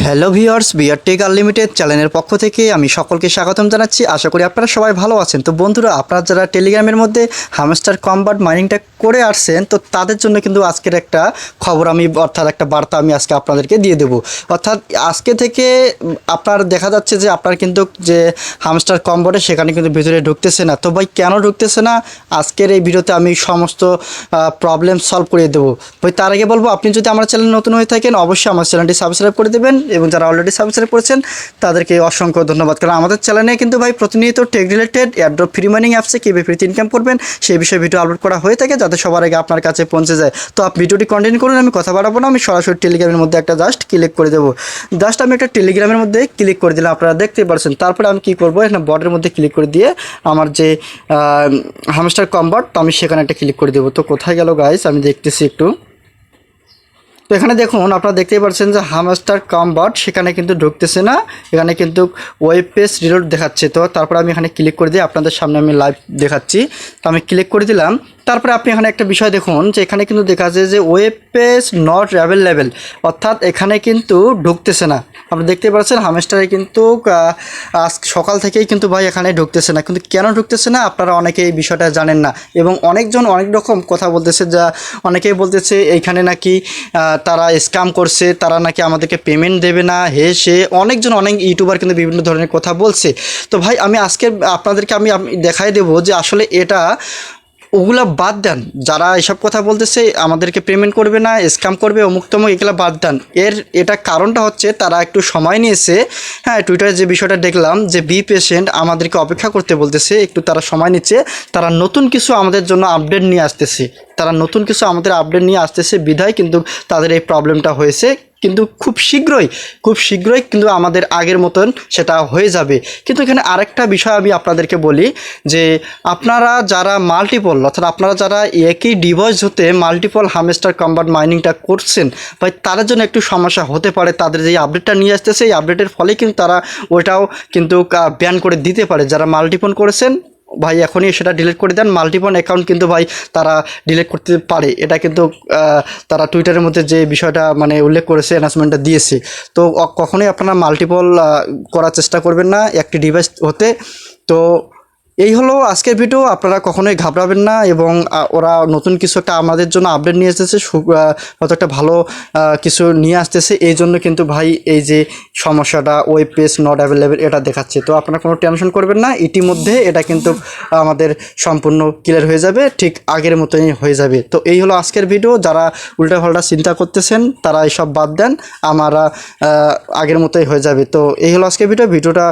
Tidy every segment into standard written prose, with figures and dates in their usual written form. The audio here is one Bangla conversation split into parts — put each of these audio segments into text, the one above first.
Hello viewers, BR tech unlimited চ্যানেলের পক্ষ থেকে আমি সকলকে স্বাগতম জানাচ্ছি। আশা করি আপনারা সবাই ভালো আছেন। তো বন্ধুরা, আপনারা যারা টেলিগ্রামের মধ্যে হামস্টার কম্বাট মাইনিংটা করে আসছেন, তো তাদের জন্য কিন্তু আজকের একটা খবর অর্থাৎ একটা বার্তা আমি আজকে আপনাদেরকে দিয়ে দেবো। অর্থাৎ আজকে থেকে আপনার দেখা যাচ্ছে যে আপনার কিন্তু যে হামস্টার কম্বাটে সেখানে কিন্তু ভিতরে ঢুকতেছে না। তো ভাই কেন ঢুকতেছে না, আজকের এই ভিডিওতে আমি সমস্ত প্রবলেম সলভ করে দেবো। ভাই তার আগে বলবো, আপনি যদি আমার চ্যানেল নতুন হয়ে থাকেন অবশ্যই আমার চ্যানেলটি সাবস্ক্রাইব করে দেবেন, এবং যারা অলরেডি সাবস্ক্রাইব করেছেন তাদেরকে অসংখ্য ধন্যবাদ। কারণ আমাদের চ্যানেলে কিন্তু ভাই প্রতিনিয়ত tech related airdrop free mining অ্যাপসে কীভাবে ফ্রিতে ইনকাম করবেন সেই বিষয়ে ভিডিও আপলোড করা হয়ে থাকে, যাতে সবার আগে আপনার কাছে পৌঁছে যায়। তো আপনি ভিডিওটি কন্টিনিউ করুন, আমি কথা বাড়াবো না, আমি সরাসরি টেলিগ্রামের মধ্যে একটা জাস্ট ক্লিক করে দেবো। জাস্ট আমি একটা টেলিগ্রামের মধ্যে ক্লিক করে দিলাম, আপনারা দেখতে পাচ্ছেন। তারপরে আমি কী করবো, এখানে বটের মধ্যে ক্লিক করে দিয়ে আমার যে হামস্টার কম্বাট, তো আমি সেখানে একটা ক্লিক করে দেবো। তো কোথায় গেল গাইস, আমি দেখতেছি একটু। তো এখানে দেখুন, আপনারা দেখতেই পাচ্ছেন যে হামস্টার কম্বাট সেখানে কিন্তু ঢুকতেছে না, এখানে কিন্তু ওয়েব পেজ রিলোড দেখাচ্ছে। তো তারপরে আমি এখানে ক্লিক করে দিয়ে আপনাদের সামনে আমি লাইভ দেখাচ্ছি। তো আমি ক্লিক করে দিলাম। তারপরে আপনি এখানে একটা বিষয় দেখুন যে এখানে কিন্তু দেখা যায় যে ওয়েব পেজ নট অ্যাভেলেবেল, অর্থাৎ এখানে কিন্তু ঢুকতেছে না। আপনি দেখতে পাচ্ছেন হামস্টারে কিন্তু আজ সকাল থেকেই কিন্তু ভাই এখানে ঢুকতেছে না। কিন্তু কেন ঢুকতেছে না আপনারা অনেকেই এই বিষয়টা জানেন না, এবং অনেকজন অনেক রকম কথা বলতেছে। যা অনেকেই বলতেছে এইখানে নাকি তারা স্ক্যাম করছে, তারা নাকি আমাদেরকে পেমেন্ট দেবে না, সে অনেকজন অনেক ইউটিউবার কিন্তু বিভিন্ন ধরনের কথা বলছে। তো ভাই আমি আজকে আপনাদেরকে আমি দেখাই দেবো যে আসলে এটা ওগুলা বাদ দেন। যারা এসব কথা বলতেছে আমাদেরকে পেমেন্ট করবে না, স্ক্যাম করবে, অমুক এগুলো বাদ দেন। এটা কারণটা হচ্ছে তারা একটু সময় নিয়েছে। হ্যাঁ, টুইটারে যে বিষয়টা দেখলাম যে বি পেশেন্ট, আমাদেরকে অপেক্ষা করতে বলতেছে, একটু তারা সময় নিচ্ছে। তারা নতুন কিছু আমাদের জন্য আপডেট নিয়ে আসতেছে, বিধায় কিন্তু তাদের এই প্রবলেমটা হয়েছে। কিন্তু খুব শীঘ্রই কিন্তু আমাদের আগের মতন সেটা হয়ে যাবে। কিন্তু এখানে আরেকটা বিষয় আমি আপনাদেরকে বলি যে আপনারা যারা অর্থাৎ আপনারা যারা একই ডিভাইস হতে মাল্টিপল হামস্টার কম্বাট মাইনিংটা করছেন, ভাই তাদের জন্য একটু সমস্যা হতে পারে। তাদের যে আপডেটটা নিয়ে আসতেছে, এই আপডেটের ফলে কিন্তু তারা ওইটাও কিন্তু ব্যান করে দিতে পারে। যারা মাল্টিপল করেছেন ভাই এখনই সেটা ডিলিট করে দেন। মাল্টিপল অ্যাকাউন্ট কিন্তু ভাই তারা ডিলিট করতে পারে, এটা কিন্তু তারা টুইটারের মধ্যে যে বিষয়টা মানে উল্লেখ করেছে, অ্যানাউন্সমেন্টটা দিয়েছে। তো কখনোই আপনারা মাল্টিপল করার চেষ্টা করবেন না একটি ডিভাইস হতে। তো এই হলো আজকের ভিডিও। আপনারা কখনোই ঘাবড়াবেন না, এবং ওরা নতুন কিছু একটা আমাদের জন্য আপডেট নিয়ে আসতেছে, হয়তো একটা ভালো কিছু নিয়ে আসতেছে। এই জন্য কিন্তু ভাই এই যে সমস্যাটা ওয়েব পেজ নট অ্যাভেলেবেল এটা দেখাচ্ছে। তো আপনারা কোনো টেনশন করবেন না, ইতিমধ্যে এটা কিন্তু আমাদের সম্পূর্ণ ক্লিয়ার হয়ে যাবে, ঠিক আগের মতোই হয়ে যাবে। তো এই হলো আজকের ভিডিও। যারা উল্টাপাল্টা চিন্তা করতেছেন তারা এইসব বাদ দেন, আমরা আগের মতোই হয়ে যাবে। তো এই হলো আজকের ভিডিওটা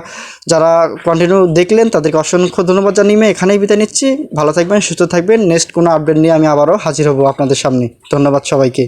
যারা কন্টিনিউ দেখলেন তাদেরকে অসংখ্য ধন্যবাদ জানিয়ে এখানেই বিদায় নিচ্ছি। ভালো থাকবেন, সুস্থ থাকবেন। নেক্সট কোনো আপডেট নিয়ে আমি আবারও হাজির হব আপনাদের সামনে। ধন্যবাদ সবাইকে।